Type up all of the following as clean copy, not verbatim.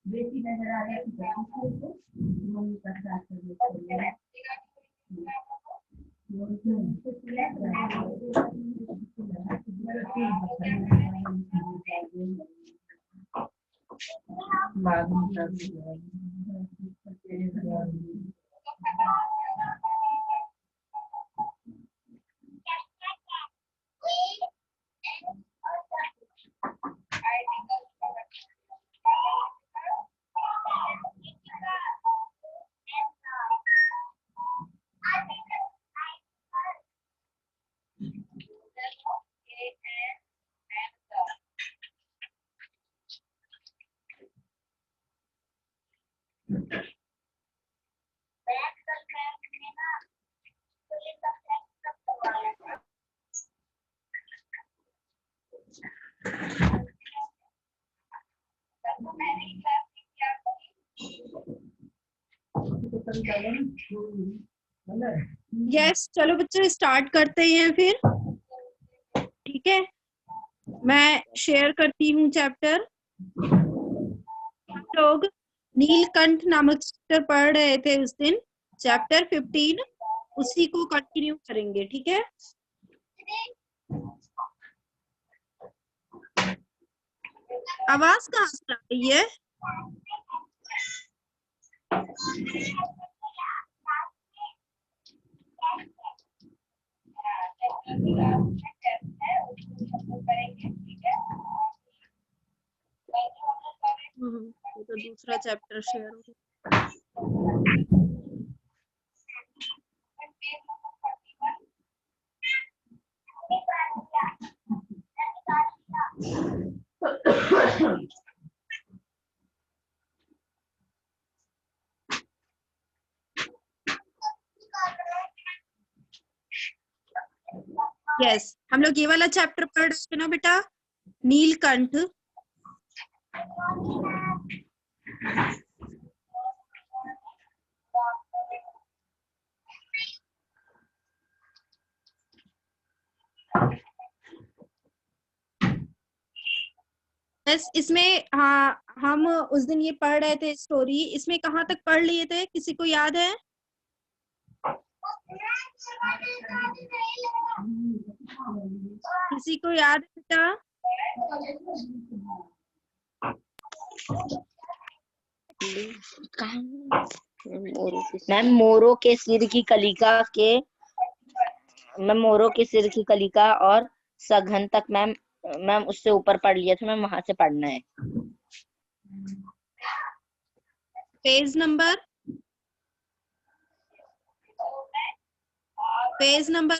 बेटी नजर आ रही यस चलो बच्चे स्टार्ट करते हैं फिर। ठीक है, मैं शेयर करती हूँ चैप्टर। हम लोग नीलकंठ नामक चैप्टर पढ़ रहे थे उस दिन, चैप्टर 15, उसी को कंटिन्यू करेंगे। ठीक है, आवाज कहाँ से आ रही है? ये तो दूसरा चैप्टर शेयर हो गया। यस, हम लोग ये वाला चैप्टर पढ़ रहे थे ना बेटा, नीलकंठ। यस, इसमें हाँ हम उस दिन ये पढ़ रहे थे स्टोरी। इसमें कहाँ तक पढ़ लिए थे, किसी को याद है? किसी को याद है बेटा? मैम मोरों के सिर की कलिका के, मैम मोरों के सिर की कलिका और सघन तक मैम उससे ऊपर पढ़ लिया था मैम, वहां से पढ़ना है। Page number, page number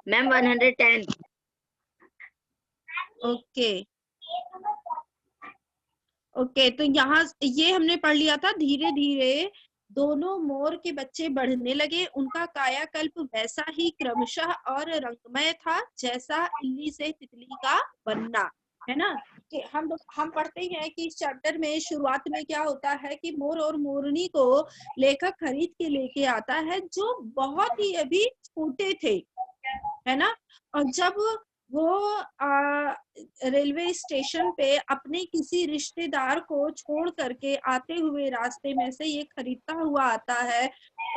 ma'am 110। Okay okay, तो यहाँ ये हमने पढ़ लिया था। धीरे धीरे दोनों मोर के बच्चे बढ़ने लगे। उनका कायाकल्प वैसा ही क्रमशः और रंगमय था जैसा इल्ली से तितली का बनना, है ना। कि हम पढ़ते हैं कि इस चैप्टर में शुरुआत में क्या होता है कि मोर और मोरनी को लेखक खरीद के लेके आता है, जो बहुत ही अभी छोटे थे, है ना। और जब वो रेलवे स्टेशन पे अपने किसी रिश्तेदार को छोड़ करके आते हुए रास्ते में से ये खरीदता हुआ आता है,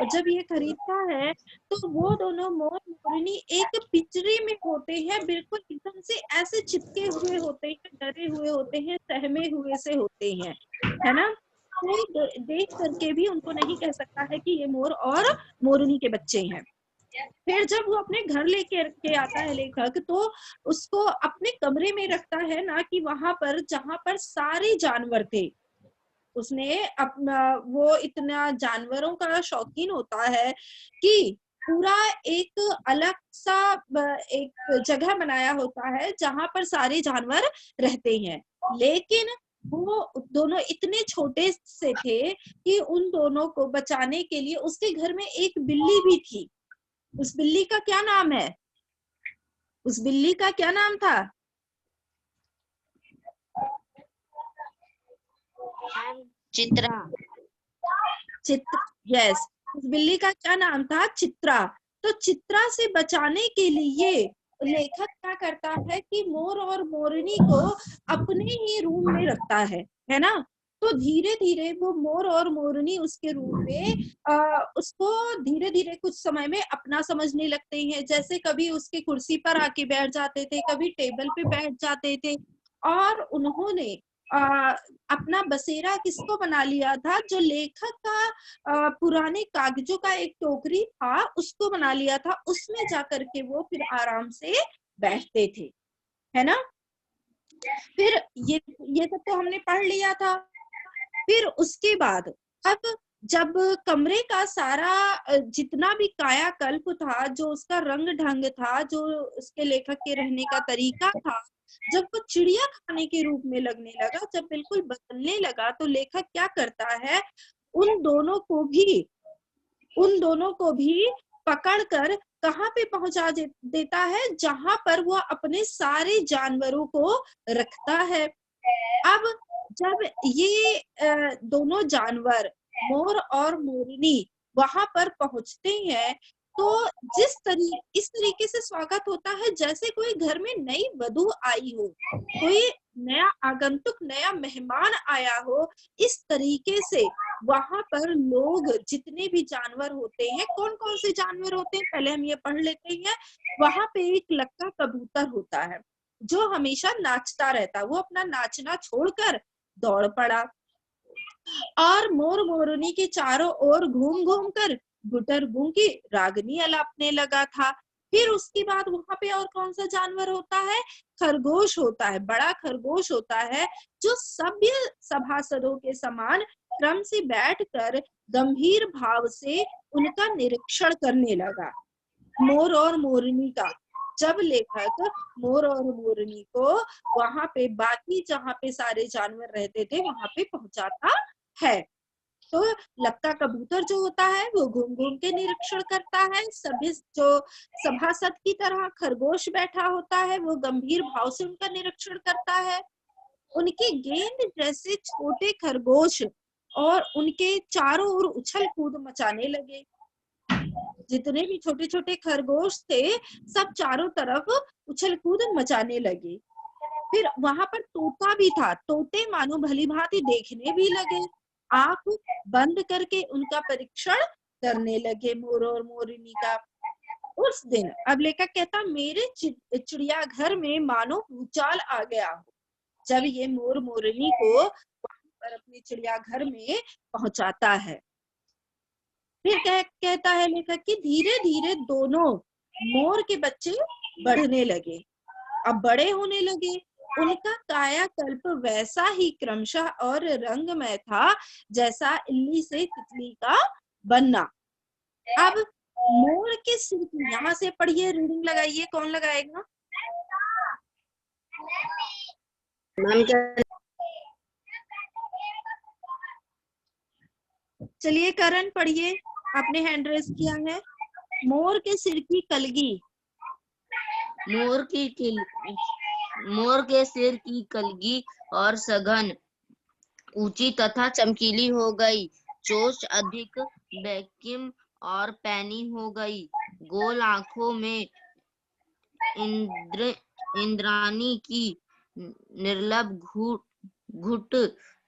और जब ये खरीदता है तो वो दोनों मोर मोरनी एक पिंजरे में होते हैं, बिल्कुल एकदम से ऐसे चिपके हुए होते हैं, डरे हुए होते हैं, सहमे हुए से होते हैं, है ना। कोई देख करके भी उनको नहीं कह सकता है कि ये मोर और मोरनी के बच्चे हैं। फिर जब वो अपने घर लेके के आता है लेखक, तो उसको अपने कमरे में रखता है ना, कि वहां पर जहां पर सारे जानवर थे। उसने अपना, वो इतना जानवरों का शौकीन होता है कि पूरा एक अलग सा एक जगह बनाया होता है जहां पर सारे जानवर रहते हैं। लेकिन वो दोनों इतने छोटे से थे कि उन दोनों को बचाने के लिए उसके घर में एक बिल्ली भी थी। उस बिल्ली का क्या नाम है? उस बिल्ली का क्या नाम था? चित्रा। चित्रा। यस, उस बिल्ली का क्या नाम था? चित्रा। तो चित्रा से बचाने के लिए लेखक क्या करता है कि मोर और मोरनी को अपने ही रूम में रखता है ना। तो धीरे धीरे वो मोर और मोरनी उसके रूम में उसको धीरे धीरे कुछ समय में अपना समझने लगते हैं। जैसे कभी उसकी कुर्सी पर आके बैठ जाते थे, कभी टेबल पे बैठ जाते थे, और उन्होंने अपना बसेरा किसको बना लिया था, जो लेखक का पुराने कागजों का एक टोकरी था उसको बना लिया था, उसमें जाकर के वो फिर आराम से बैठते थे, है ना। फिर ये सब तो हमने पढ़ लिया था। फिर उसके बाद अब जब कमरे का सारा जितना भी कायाकल्प था, जो उसका रंग ढंग था, जो उसके लेखक के रहने का तरीका था, जब वो चिड़िया खाने के रूप में लगने लगा, जब बिल्कुल बदलने लगा, तो लेखक क्या करता है, उन दोनों को भी पकड़कर कहाँ पे पहुंचा देता है, जहां पर वो अपने सारे जानवरों को रखता है। अब जब ये दोनों जानवर मोर और मोरनी वहां पर पहुंचते हैं, तो इस तरीके से स्वागत होता है जैसे कोई घर में नई वधू आई हो, कोई नया आगंतुक, नया मेहमान आया हो। इस तरीके से वहां पर लोग, जितने भी जानवर होते हैं, कौन कौन से जानवर होते हैं पहले हम ये पढ़ लेते हैं। वहां पे एक लक्का कबूतर होता है जो हमेशा नाचता रहता, वो अपना नाचना छोड़कर दौड़ पड़ा और मोर मोरनी के चारों ओर घूम घूम कर गुटरगू की रागनी अलापने लगा था। फिर उसके बाद वहां पे और कौन सा जानवर होता है, खरगोश होता है, बड़ा खरगोश होता है, जो सभ्य सभासदों के समान क्रम से बैठकर गंभीर भाव से उनका निरीक्षण करने लगा, मोर और मोरनी का। जब लेखक मोर और मोरनी को वहां पे बाकी जहां पे सारे जानवर रहते थे वहां पे पहुंचाता है, तो लक्का कबूतर जो होता है वो घूम घूम के निरीक्षण करता है, सभी जो सभासद की तरह खरगोश बैठा होता है वो गंभीर भाव से उनका निरीक्षण करता है। उनके गेंद जैसे छोटे खरगोश और उनके चारों ओर उछल कूद मचाने लगे। जितने भी छोटे छोटे खरगोश थे सब चारों तरफ उछल कूद मचाने लगे। फिर वहां पर तोता भी था, तोते मानो भली भांति देखने भी लगे, आंख बंद करके उनका परीक्षण करने लगे मोर और मोरनी का। उस दिन अब लेखक कहता, मेरे चिड़ियाघर में मानो भूचाल आ गया हो। जब ये मोर मोरनी को वहां पर अपने चिड़ियाघर में पहुंचाता है, फिर कहता है लेखक कि धीरे धीरे दोनों मोर के बच्चे बढ़ने लगे, अब बड़े होने लगे। उनका कायाकल्प वैसा ही क्रमशः और रंगमय था जैसा इल्ली से तितली का बनना। अब मोर के सिर की, यहाँ से पढ़िए, रीडिंग लगाइए, कौन लगाएगा? चलिए करण पढ़िए, आपने हैंड रेज किया है। मोर के सिर की कलगी। मोर के सिर की कलगी और सघन, ऊंची तथा चमकीली हो गई, चोंच अधिक बैकिम और पैनी हो गई, गोल आंखों में इंद्राणी की निर्लभ घुट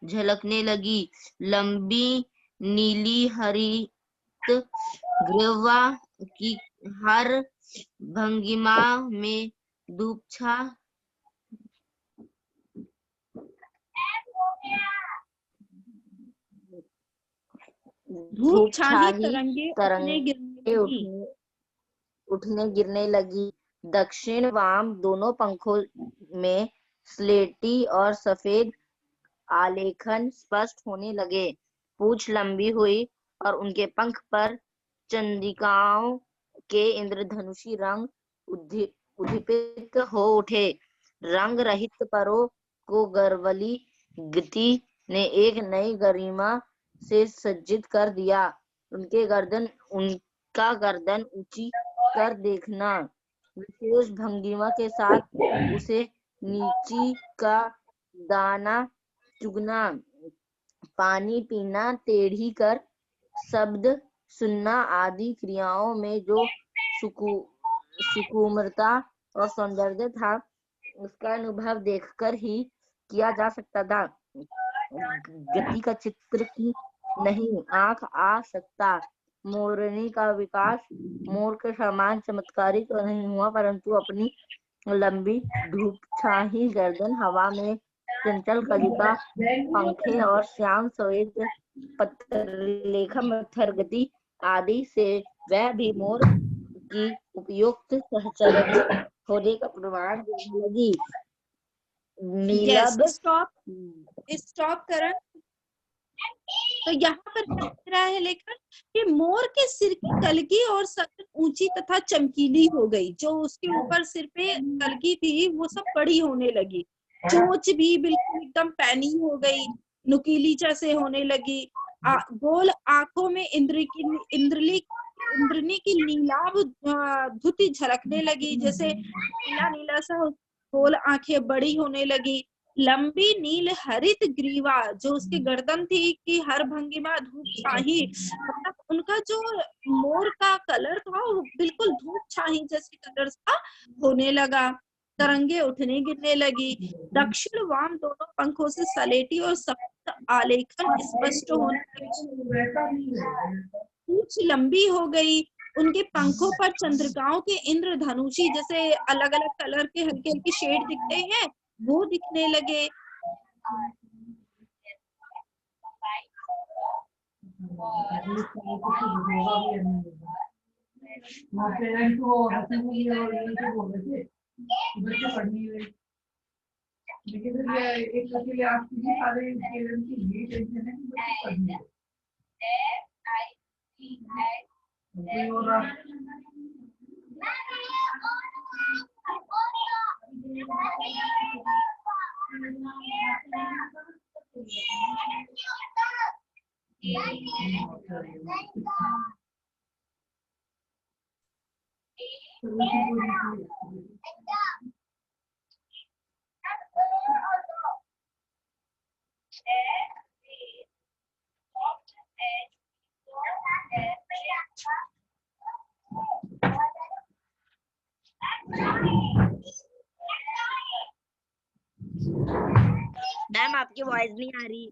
झलकने लगी, लंबी नीली हरित ग्रीवा की हर भंगिमा में धूपछा धूप छाही तरंगे उठने गिरने लगी। दक्षिण वाम दोनों पंखों में स्लेटी और सफेद आलेखन स्पष्ट होने लगे, पूंछ लंबी हुई और उनके पंख पर चंद्रिकाओं के इंद्रधनुषी रंग उद्दीपित हो उठे। रंग रहित परों को गर्वली गति ने एक नई गरिमा से सज्जित कर दिया। उनका गर्दन ऊंची कर देखना, विशेष भंगिमा के साथ उसे नीची का दाना चुगना, पानी पीना, टेढ़ी कर शब्द सुनना आदि क्रियाओं में जो सुकुमारता और सौंदर्य था, उसका अनुभव देखकर ही किया जा सकता था। गति का चित्र की नहीं आंख आ सकता। मोरनी का विकास मोर के समान चमत्कारी तो नहीं हुआ, परंतु अपनी लंबी धूपछाही गर्दन, हवा में चंचल कलिका, पंखे और श्याम श्वेत पत्रलेखा मत्सर गति आदि से वह भी मोर की उपयुक्त सहचरणी होने का प्रमाण देने लगी। नीलभ स्टॉप करण। तो यहाँ पर क्या लिख रहा है लेखक कि मोर के सिर की कलगी और सतह ऊंची तथा चमकीली हो गई। जो उसके ऊपर सिर पे कलगी थी वो सब बड़ी होने लगी। चोंच भी बिल्कुल एकदम पैनी हो गई, नुकीली जैसे होने लगी। गोल आंखों में इंद्रनी की नीलाभ धुति झलकने लगी, जैसे नीला नीला सा गोल आंखें बड़ी होने लगी। लंबी नील हरित ग्रीवा, जो उसकी गर्दन थी कि हर भंगिमा धूप छाही, मतलब उनका जो मोर का कलर था वो बिल्कुल धूप छाही जैसे कलर का होने लगा। तरंगे उठने गिरने लगी। दक्षिण वाम दोनों पंखों से सलेटी और सख्त आलेखन स्पष्ट होने लगी। पूंछ लंबी हो गई। उनके पंखों पर चंद्रिकाओं के इंद्रधनुषी जैसे अलग अलग कलर के हल्के हल्के शेड दिखते हैं वो दिखने लगे। मैम आपकी वॉइस नहीं आ रही।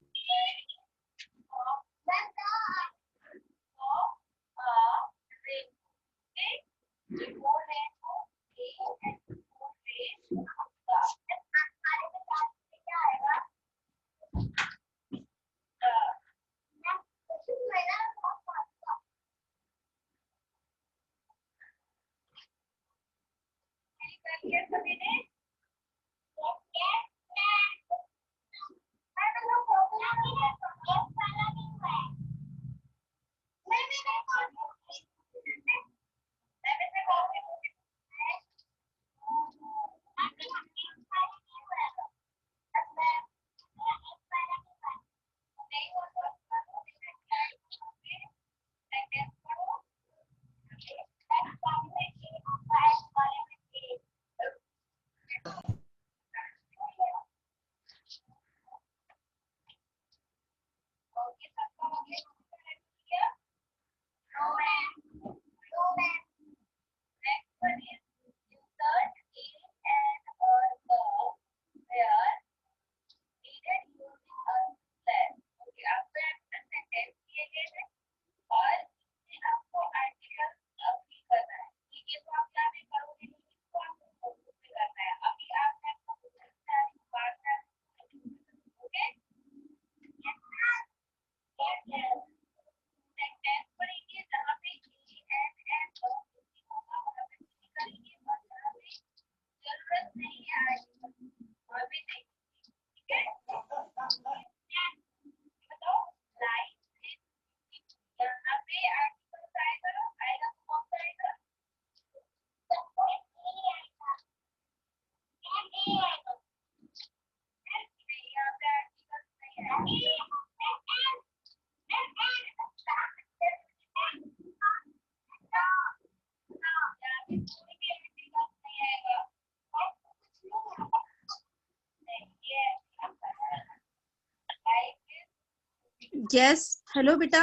यस हेलो बेटा।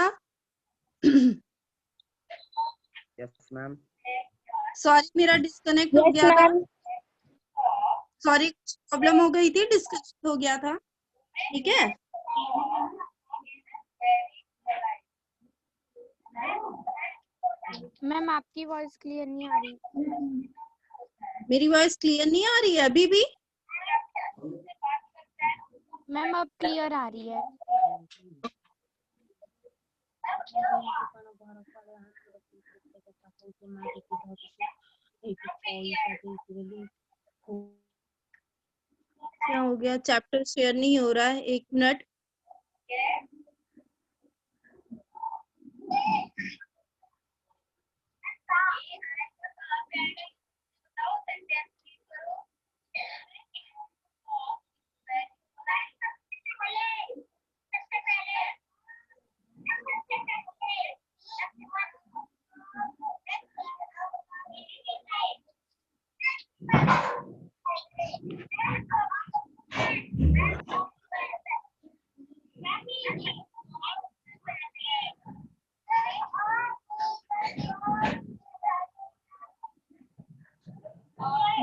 Yes ma'am. सॉरी मेरा डिस्कनेक्ट हो यस गया था। मैम। सॉरी प्रॉब्लम हो गई थी, डिस्कनेक्ट हो गया था। ठीक है। मैम आपकी वॉइस क्लियर नहीं आ रही। मेरी वॉइस क्लियर नहीं आ रही है अभी भी? मैम अब क्लियर आ रही है। क्या हो गया? चैप्टर शेयर नहीं हो रहा है, 1 मिनट।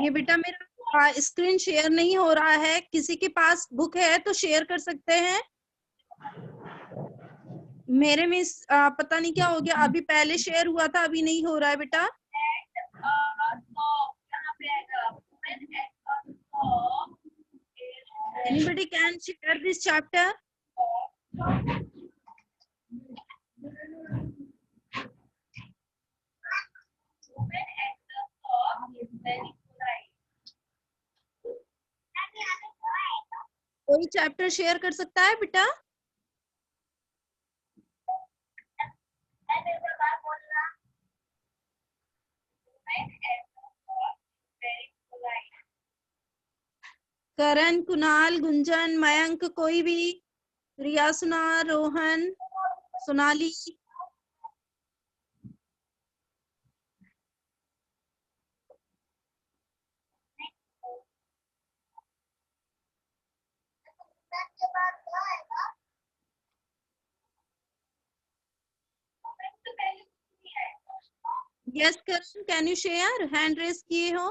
ये बेटा मेरा स्क्रीन शेयर नहीं हो रहा है। किसी के पास बुक है तो शेयर कर सकते हैं। मेरे में पता नहीं क्या हो गया, अभी पहले शेयर हुआ था, अभी नहीं हो रहा है बेटा। Anybody can share this chapter? कोई चैप्टर शेयर कर सकता है बेटा? करण, कुणाल, गुंजन, मयंक, कोई भी? रिया, सुना, Rohan, Sonali. Yes Karan, can you share? Hand raise किए हो?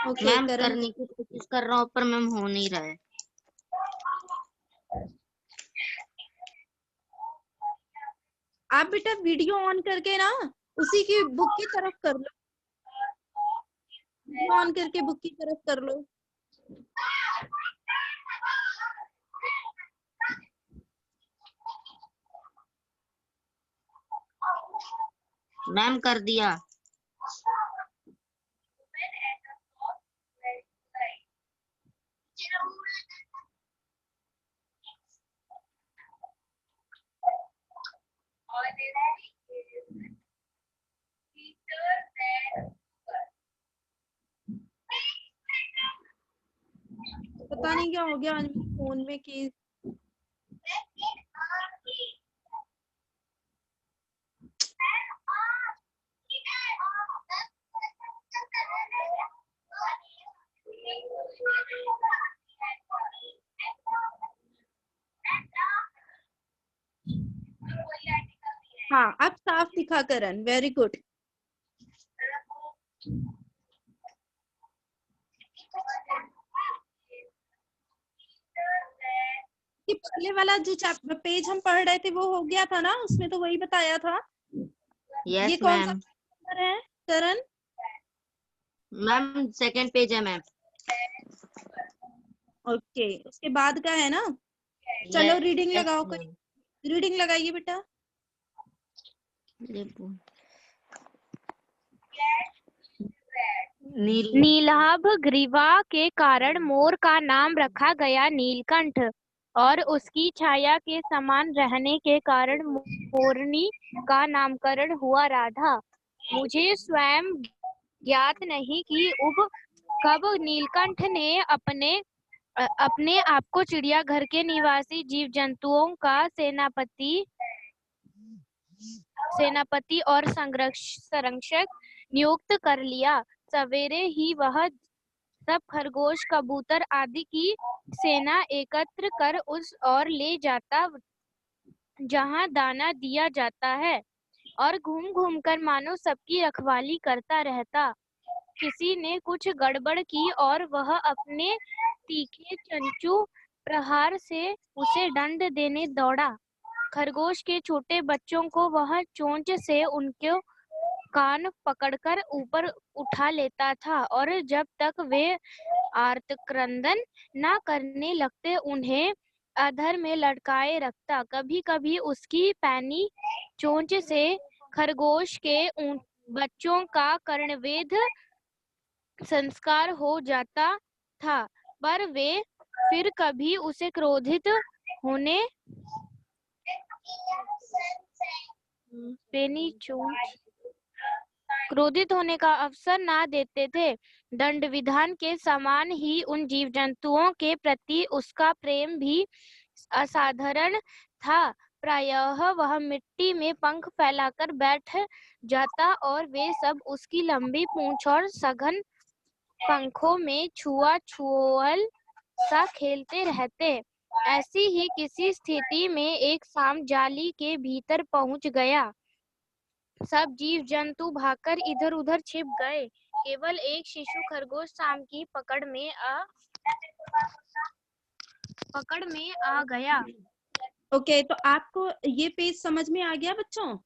ओके मैम करण। करने की कोशिश कर रहा हूँ पर मैम हो नहीं रहा है। आप बेटा वीडियो ऑन करके ना उसी की बुक की तरफ कर लो, ऑन करके बुक की तरफ कर लो। मैम कर दिया। पता नहीं क्या हो गया आज मेरे फोन में कि हाँ अब साफ दिखा करण, वेरी गुड। ये पहले वाला जो पेज हम पढ़ रहे थे वो हो गया था ना, उसमें तो वही बताया था। ये यस कौन सा मैम। पेपर है करण? मैम सेकंड पेज है मैम। ओके उसके बाद का है ना। चलो रीडिंग यस लगाओ, मैम। कोई रीडिंग लगाइए बेटा। नीलाभ ग्रीवा के कारण मोर का नाम रखा गया नीलकंठ, और उसकी छाया के समान रहने के कारण मोरनी का नामकरण हुआ राधा। मुझे स्वयं ज्ञात नहीं कि कब नीलकंठ ने अपने आप को चिड़ियाघर के निवासी जीव जंतुओं का सेनापति और संरक्षक नियुक्त कर लिया। सवेरे ही वह सब खरगोश, कबूतर आदि की सेना एकत्र कर उस ओर ले जाता जहाँ दाना दिया जाता है और घूम घूम कर मानो सबकी रखवाली करता रहता। किसी ने कुछ गड़बड़ की और वह अपने तीखे चंचू प्रहार से उसे दंड देने दौड़ा। खरगोश के छोटे बच्चों को वह चोंच से उनके कान पकड़कर ऊपर उठा लेता था और जब तक वे आर्तक्रंदन न करने लगते उन्हें अधर में लटकाए रखता। कभी-कभी उसकी पैनी चोंच से खरगोश के बच्चों का कर्णवेध संस्कार हो जाता था, पर वे फिर कभी उसे क्रोधित होने पैनी चोंच क्रोधित होने का अवसर ना देते थे। दंड विधान के समान ही उन जीव जंतुओं के प्रति उसका प्रेम भी असाधारण था। प्रायः वह मिट्टी में पंख फैलाकर बैठ जाता और वे सब उसकी लंबी पूंछ और सघन पंखों में छुआ-छुअल सा खेलते रहते। ऐसी ही किसी स्थिति में एक सांप जाली के भीतर पहुंच गया। सब जीव जंतु भागकर इधर उधर छिप गए। केवल एक शिशु खरगोश सांप की पकड़ में आ गया। ओके, तो आपको ये पेज समझ में आ गया बच्चों?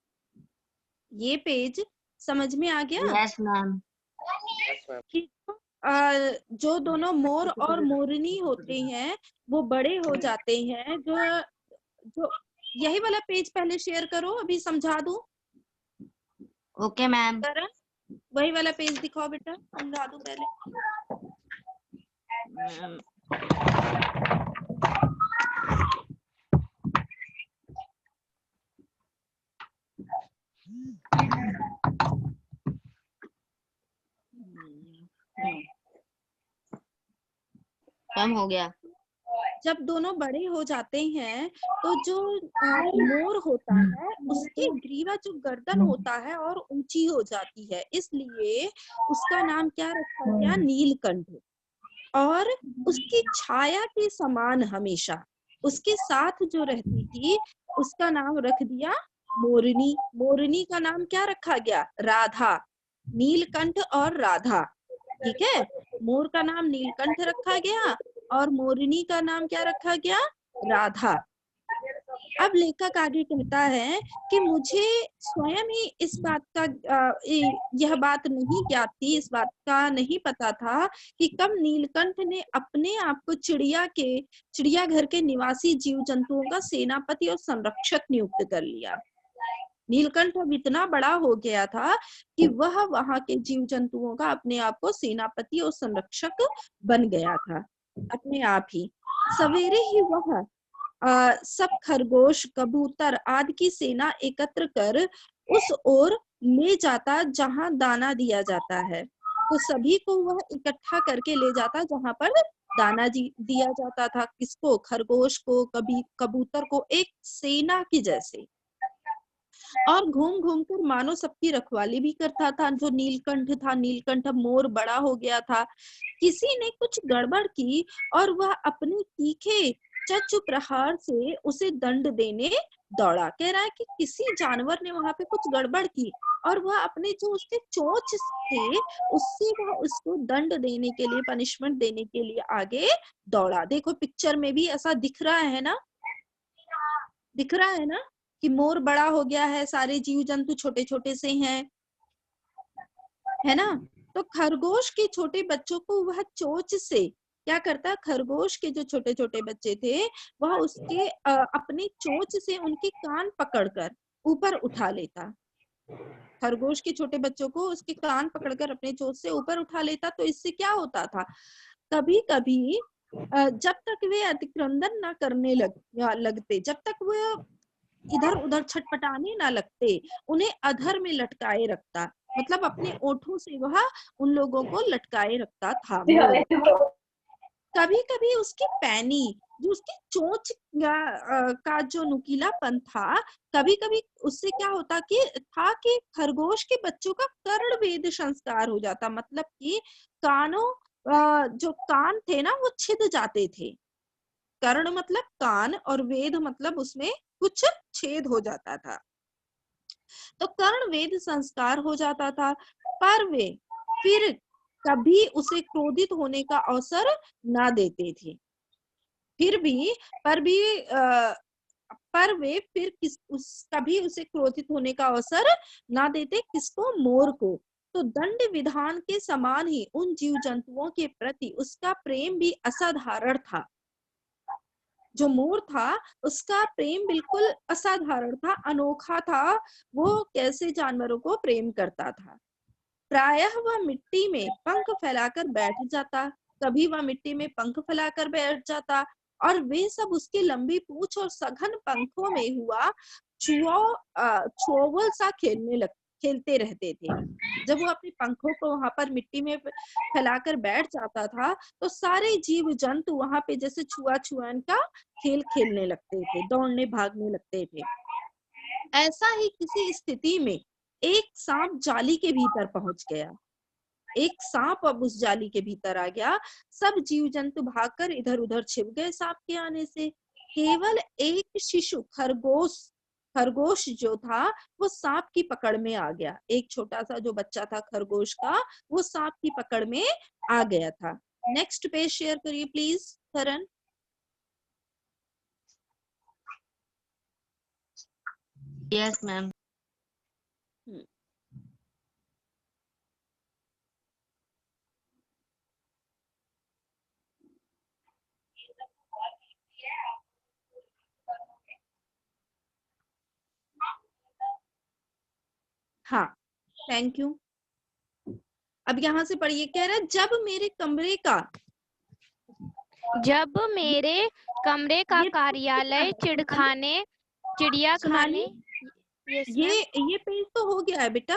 ये पेज समझ में आ गया? Yes ma'am. जो दोनों मोर और मोरनी होते हैं वो बड़े हो जाते हैं। जो यही वाला पेज पहले शेयर करो, अभी समझा दूं। Okay ma'am. वही वाला पेज दिखाओ बेटा, समझा दूं पहले। मैम हो गया। जब दोनों बड़े हो जाते हैं तो जो मोर होता है उसकी ग्रीवा, जो गर्दन होता है, और ऊंची हो जाती है, इसलिए उसका नाम क्या रखा गया? नीलकंठ। और उसकी छाया के समान हमेशा उसके साथ जो रहती थी उसका नाम रख दिया मोरनी। मोरनी का नाम क्या रखा गया? राधा। नीलकंठ और राधा, ठीक है। मोर का नाम नीलकंठ रखा गया और मोरनी का नाम क्या रखा गया? राधा। अब लेखक आगे कहता है कि मुझे स्वयं ही इस बात का यह बात नहीं ज्ञात थी, इस बात का नहीं पता था कि कब नीलकंठ ने अपने आप को चिड़ियाघर के निवासी जीव जंतुओं का सेनापति और संरक्षक नियुक्त कर लिया। नीलकंठ अब इतना बड़ा हो गया था कि वह वहां के जीव जंतुओं का अपने आप को सेनापति और संरक्षक बन गया था अपने आप ही। सवेरे ही वह सब खरगोश, कबूतर आदि की सेना एकत्र कर उस ओर ले जाता जहां दाना दिया जाता है। तो सभी को वह इकट्ठा करके ले जाता जहां पर दाना दिया जाता था। किसको? खरगोश को, कबूतर को, एक सेना की जैसे। और घूम घूम कर मानो सबकी रखवाली भी करता था। जो नीलकंठ था, नीलकंठ मोर बड़ा हो गया था। किसी ने कुछ गड़बड़ की और वह अपने तीखे चंचू प्रहार से उसे दंड देने दौड़ा। कह रहा है कि किसी जानवर ने वहां पे कुछ गड़बड़ की और वह अपने जो उसके चोंच थे उससे वह उसको दंड देने के लिए, पनिशमेंट देने के लिए आगे दौड़ा। देखो पिक्चर में भी ऐसा दिख रहा है ना, दिख रहा है ना कि मोर बड़ा हो गया है, सारे जीव जंतु छोटे छोटे से हैं, है ना। तो खरगोश के छोटे बच्चों को वह चोंच से क्या करता? खरगोश के जो छोटे छोटे बच्चे थे वह उसके अपनी चोंच से उनके कान पकड़कर ऊपर उठा लेता। खरगोश के छोटे बच्चों को उसके कान पकड़कर अपने चोंच से ऊपर उठा लेता। तो इससे क्या होता था? कभी कभी जब तक वे अतिक्रंदन ना करने लगते, जब तक वो इधर उधर छटपटाने ना लगते, उन्हें अधर में लटकाए रखता। मतलब अपने ओठों से वह उन लोगों को लटकाए रखता था। कभी कभी उसकी पैनी, जो उसकी चोंच का जो नुकीलापन था, कभी कभी उससे क्या होता कि खरगोश के बच्चों का कर्णवेध संस्कार हो जाता। मतलब कि जो कान थे ना वो छिद जाते थे। कर्ण मतलब कान और वेद मतलब उसमें कुछ छेद हो जाता था, तो कर्णवेध संस्कार हो जाता था, पर वे फिर कभी उसे क्रोधित होने का अवसर ना देते थे। फिर भी पर भी पर वे फिर कभी उसे क्रोधित होने का अवसर ना देते, किसको? मोर को। तो दंड विधान के समान ही उन जीव जंतुओं के प्रति उसका प्रेम भी असाधारण था। जो मोर था उसका प्रेम बिल्कुल असाधारण था, अनोखा था। वो कैसे जानवरों को प्रेम करता था। प्रायः वह मिट्टी में पंख फैलाकर बैठ जाता, कभी वह मिट्टी में पंख फैलाकर बैठ जाता, और वे सब उसकी लंबी पूंछ और सघन पंखों में हुआ चोवल सा खेलते रहते थे। जब वो अपने पंखों को वहां पर मिट्टी में फैलाकर बैठ जाता था, तो सारे जीव जंतु वहां पे जैसे छुआ छुआन का खेल खेलने लगते थे, दौड़ने भागने लगते थे। ऐसा ही किसी स्थिति में एक सांप जाली के भीतर पहुंच गया। एक सांप अब उस जाली के भीतर आ गया। सब जीव जंतु भागकर इधर उधर छिप गए सांप के आने से। केवल एक शिशु खरगोश जो था वो सांप की पकड़ में आ गया। एक छोटा सा जो बच्चा था खरगोश का, वो सांप की पकड़ में आ गया था। नेक्स्ट पेज शेयर करिए प्लीज करण। Yes ma'am. हाँ, थैंक यू। अब यहाँ से पढ़िए। कह रहा है जब मेरे कमरे का कार्यालय चिड़िया खाने। ये पेज तो हो गया है बेटा।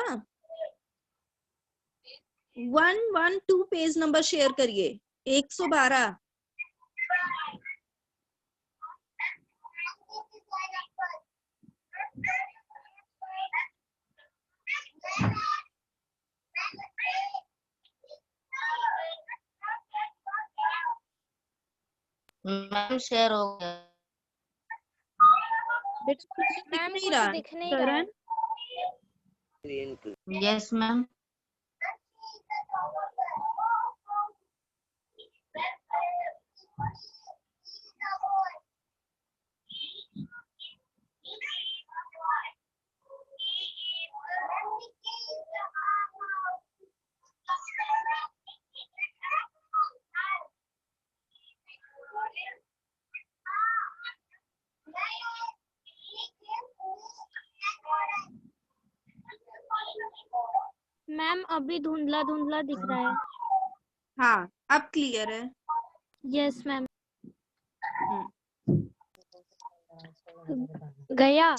112 पेज नंबर शेयर करिए। 112। मैम शेयर हो गया। बेटा दिख नहीं रहा करण। Yes ma'am. मैम अभी धुंधला धुंधला दिख रहा है। हाँ, अब क्लियर है। Yes ma'am. गया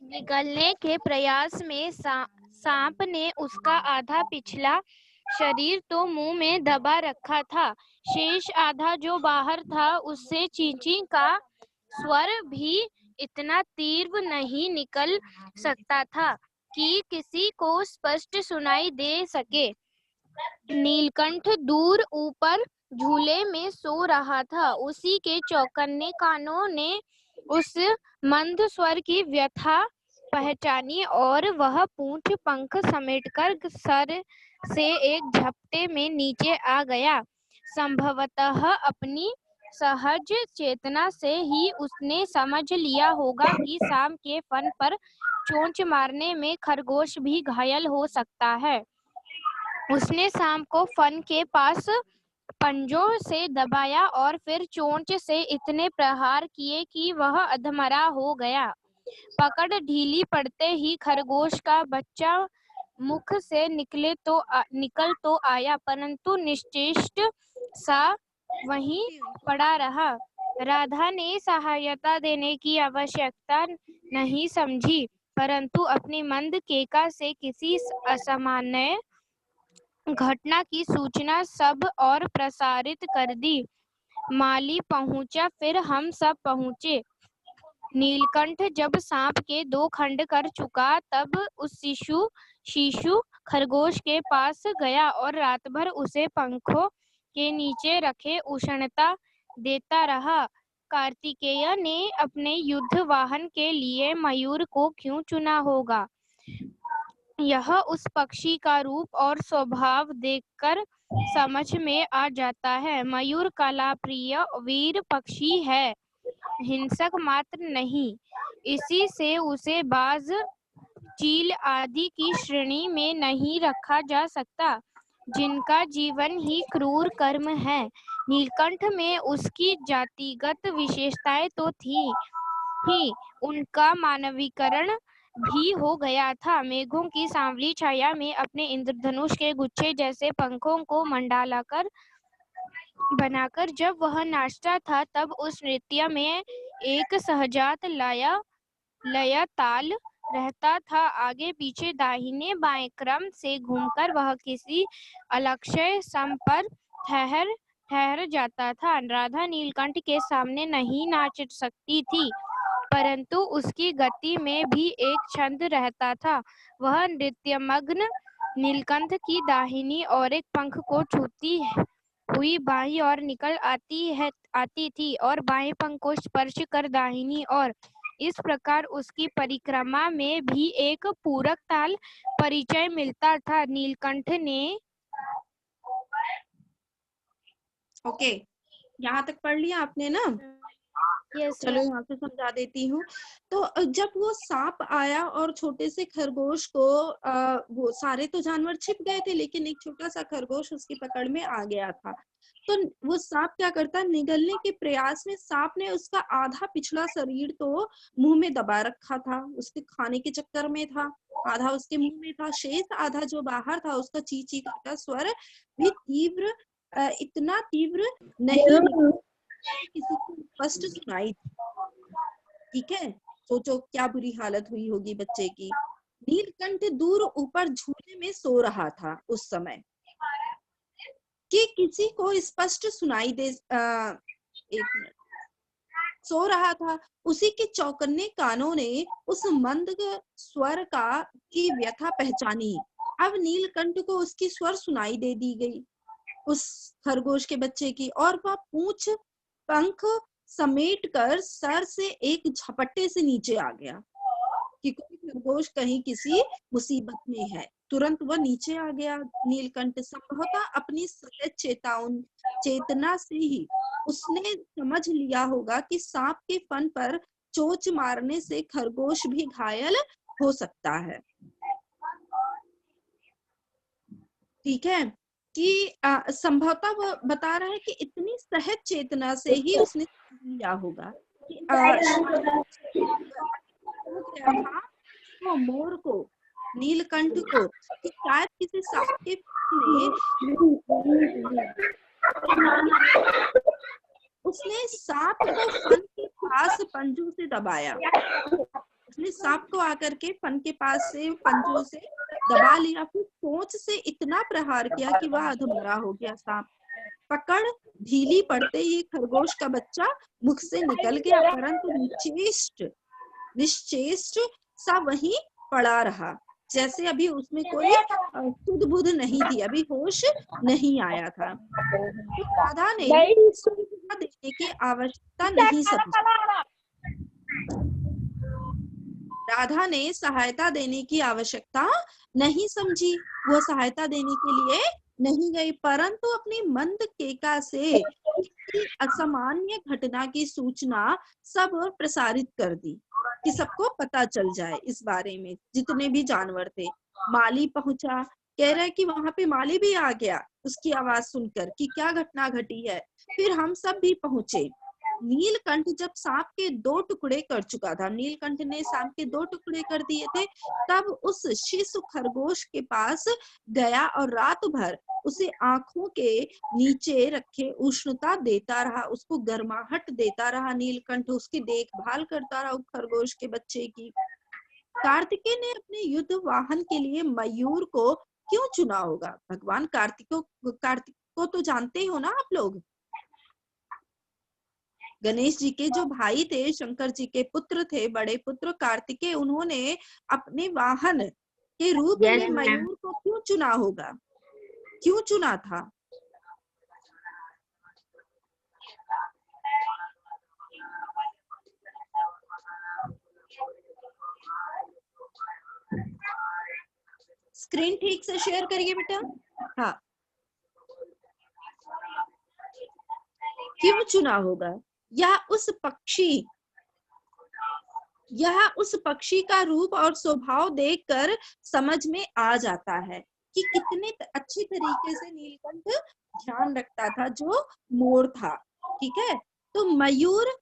निगलने के प्रयास में सांप ने उसका आधा पिछला शरीर तो मुंह में दबा रखा था, शेष आधा जो बाहर था उससे चींची का स्वर भी इतना तीव्र नहीं निकल सकता था कि किसी को स्पष्ट सुनाई दे सके। नीलकंठ दूर ऊपर झूले में सो रहा था। उसी के चौकन्ने कानों ने उस मंद स्वर की व्यथा पहचानी और वह पूंछ पंख समेटकर सर से एक झपटे में नीचे आ गया। संभवतः अपनी सहज चेतना से ही उसने समझ लिया होगा कि सांप के फन पर चोंच मारने में खरगोश भी घायल हो सकता है। उसने सांप को फन के पास पंजों से दबाया और फिर चोंच से इतने प्रहार किए कि वह अधमरा हो गया। पकड़ ढीली पड़ते ही खरगोश का बच्चा मुख से निकल तो आया, परंतु निश्चेष्ट सा वहीं पड़ा रहा। राधा ने सहायता देने की आवश्यकता नहीं समझी, परंतु अपनी मंद केका से किसी असामान्य घटना की सूचना सब और प्रसारित कर दी। माली पहुंचा, फिर हम सब पहुंचे। नीलकंठ जब सांप के 2 खंड कर चुका, तब उस शिशु खरगोश के पास गया और रात भर उसे पंखों के नीचे रखे उष्णता देता रहा। कार्तिकेय ने अपने युद्ध वाहन के लिए मयूर को क्यों चुना होगा? यह उस पक्षी का रूप और स्वभाव देखकर समझ में आ जाता है। मयूर कलाप्रिय वीर पक्षी है, हिंसक मात्र नहीं। इसी से उसे बाज, चील आदि की श्रेणी में नहीं रखा जा सकता, जिनका जीवन ही क्रूर कर्म है। नीलकंठ में उसकी जातिगत विशेषताएं तो थी ही, उनका मानवीकरण भी हो गया था। मेघों की सांवली छाया में अपने इंद्रधनुष के गुच्छे जैसे पंखों को मंडलाकर बनाकर जब वह नाचता था, तब उस नृत्य में एक सहजात लय ताल रहता था। आगे पीछे दाहिने बाएं क्रम से घूमकर वह किसी अलक्ष्य सम पर ठहर जाता था। राधा नीलकंठ के सामने नहीं नाच सकती थी, परंतु उसकी गति में भी एक छंद रहता था। वह नृत्यमग्न नीलकंठ की दाहिनी और एक पंख को छूती हुई बाईं ओर निकल आती थी और बाएं पंख को स्पर्श कर दाहिनी ओर। इस प्रकार उसकी परिक्रमा में भी एक पूरक ताल परिचय मिलता था। नीलकंठ ने ओके, यहाँ तक पढ़ लिया आपने ना? चलो यहाँ से समझा देती हूँ। तो जब वो सांप आया और छोटे से खरगोश को वो सारे तो जानवर छिप गए थे, लेकिन एक छोटा सा खरगोश उसकी पकड़ में आ गया था। तो वो सांप क्या करता, निगलने के प्रयास में सांप ने उसका आधा पिछला शरीर तो मुंह में दबा रखा था, उसके खाने के चक्कर में था। आधा उसके मुंह में था, शेष आधा जो बाहर था उसका ची ची का स्वर भी तीव्र, इतना तीव्र नहीं किसी को स्पष्ट सुनाई। ठीक है, सोचो क्या बुरी हालत हुई होगी बच्चे की। नीलकंठ दूर ऊपर झूले में सो रहा था उस समय कि किसी को स्पष्ट सुनाई दे। एक मिनट, सो रहा था। उसी के चौकन्ने कानों ने उस मंद स्वर की व्यथा पहचानी। अब नीलकंठ को उसकी स्वर सुनाई दे दी गई, उस खरगोश के बच्चे की, और वह पूंछ पंख समेट कर सर से एक झपट्टे से नीचे आ गया कि कोई खरगोश कहीं किसी मुसीबत में है। तुरंत वह नीचे आ गया। नीलकंठ संभवतः अपनी सहज चेतना से ही उसने समझ लिया होगा कि सांप के फन पर चोंच मारने से खरगोश भी घायल हो सकता है। ठीक है, कि संभवतः वह बता रहा है कि इतनी सहज चेतना से ही उसने लिया होगा कि वो मोर को, नीलकंठ को, कि शायद किसी सांप के उसने सांप को फन के पास पंजों से दबाया। उसने सांप को आकर के फन के पास से पंजों से दबा लिया, फिर चोंच से इतना प्रहार किया कि वह अधमरा हो गया। सांप पकड़ ढीली पड़ते ही खरगोश का बच्चा मुख से निकल गया, परंतु निश्चेष्ट सा वहीं पड़ा रहा, जैसे अभी उसमें कोई सुध बुध नहीं थी, अभी होश नहीं आया था। तो राधा ने देने की आवश्यकता नहीं समझी। राधा ने सहायता देने की आवश्यकता नहीं समझी, वह सहायता देने के लिए नहीं गई, परंतु अपनी मंद केका से किसी असामान्य घटना की सूचना सब प्रसारित कर दी कि सबको पता चल जाए इस बारे में। जितने भी जानवर थे, माली पहुंचा, कह रहा है कि वहां पे माली भी आ गया उसकी आवाज सुनकर कि क्या घटना घटी है। फिर हम सब भी पहुंचे। नीलकंठ जब सांप के 2 टुकड़े कर चुका था, नीलकंठ ने सांप के 2 टुकड़े कर दिए थे, तब उस शिशु खरगोश के पास गया और रात भर उसे आंखों के नीचे रखे उष्णता देता रहा, उसको गर्माहट देता रहा। नीलकंठ उसकी देखभाल करता रहा खरगोश के बच्चे की। कार्तिकेय ने अपने युद्ध वाहन के लिए मयूर को क्यों चुना होगा? भगवान कार्तिक को तो जानते हो ना आप लोग। गणेश जी के जो भाई थे, शंकर जी के पुत्र थे, बड़े पुत्र कार्तिकेय, उन्होंने अपने वाहन के रूप में मयूर को क्यों चुना होगा? क्यों चुना था? स्क्रीन ठीक से शेयर करिए बेटा। हाँ, क्यों चुना होगा? यह उस पक्षी का रूप और स्वभाव देखकर समझ में आ जाता है कि कितने अच्छे तरीके से नीलकंठ ध्यान रखता था जो मोर था। ठीक है, तो मयूर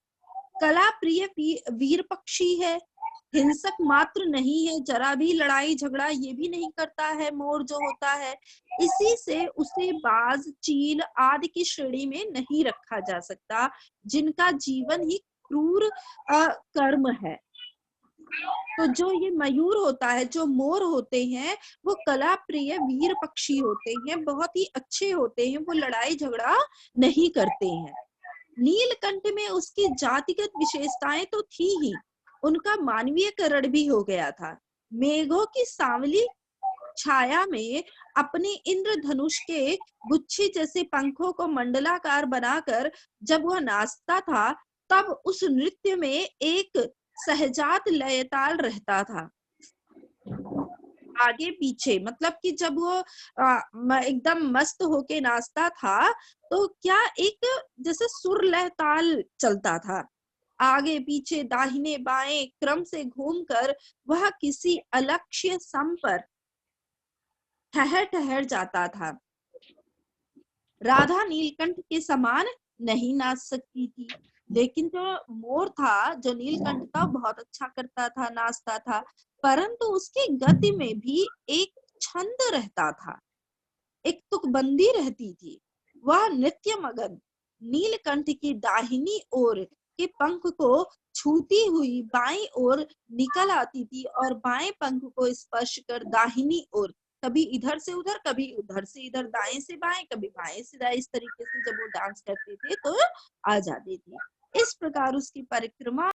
कला प्रिय वीर पक्षी है, हिंसक मात्र नहीं है, जरा भी लड़ाई झगड़ा ये भी नहीं करता है मोर जो होता है। इसी से उसे बाज, चील आदि की श्रेणी में नहीं रखा जा सकता, जिनका जीवन ही क्रूर कर्म है। तो जो ये मयूर होता है, जो मोर होते हैं, वो कला प्रिय वीर पक्षी होते हैं, बहुत ही अच्छे होते हैं, वो लड़ाई झगड़ा नहीं करते हैं। नीलकंठ में उसकी जातिगत विशेषताएं तो थी ही, उनका मानवीयकरण भी हो गया था। मेघों की सांवली छाया में अपने इंद्रधनुष के गुच्छे जैसे पंखों को मंडलाकार बनाकर जब वह नाचता था, तब उस नृत्य में एक सहजात लयताल रहता था। आगे पीछे मतलब कि जब वो एकदम मस्त होके नाचता था, तो क्या एक जैसे सुर लय ताल चलता था। आगे पीछे दाहिने बाएं क्रम से घूमकर वह किसी अलक्ष्य सम पर ठहर ठहर जाता था। राधा नीलकंठ के समान नहीं नाच सकती थी, लेकिन जो मोर था, जो नीलकंठ था, बहुत अच्छा करता था, नाचता था, परंतु उसकी गति में भी एक छंद रहता था, एक तुकबंदी रहती थी। वह नित्य मगन नीलकंठ की दाहिनी ओर के पंख को छूती हुई बाईं ओर निकल आती थी और बाएं पंख को स्पर्श कर दाहिनी ओर, कभी इधर से उधर, कभी उधर से इधर, दाएं से बाएं, कभी बाएं से दाएं, इस तरीके से जब वो डांस करते थे तो आ जाती थी। इस प्रकार उसकी परिक्रमा